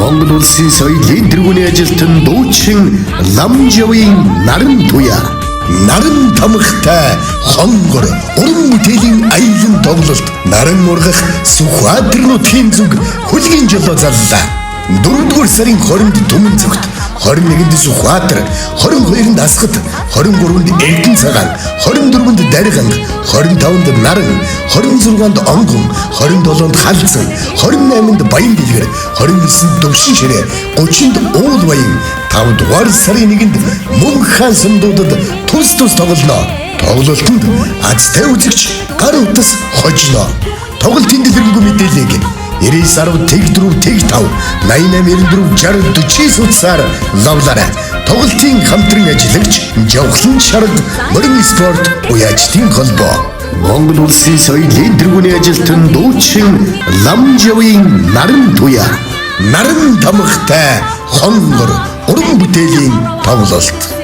Монгол улсын соёлын тэргүүний ажилтан дуучин Ламжавын наран туяа. Наран тамхтай хонгор уран бүтээлийн аюулын тоглолт наран ургах Сүхбаатар нутгийн зүг хөлгийн жолоо заллаа. 4-р сарын 20-нд Түмэн зүгт, 21-нд Сүхбаатар, 22-нд Асгат, 23-нд Эрдэнэ цагаан, 24-нд Дарганг, 25-нд Наран, 26-нд Онгон, 27-нд Халзан, 28-нд Баян Дэлгэр, 29-нд Дөвшин Ширээ, 30-нд Уул Баян, 5-р сарын 1-нд Мөнх хаан сумдуудад тус тоглоно. Тоглолтод азтай үзэгч гар утас хожно. Тоглолтын дэлгэрэнгүй мэдээллийг 99-10-4-5 88-94-60-49 утсаар лавлаарай. Тоглолтын хамтран ажиллагч Жавхлан Шараг морин спорт уяачдын холбоо. Монгол улсын соёлын тэргүүний ажилтан дуучин Ламжавын наран туяа. Наран тамхтай хонгор уран бүтээлийн тоглолт.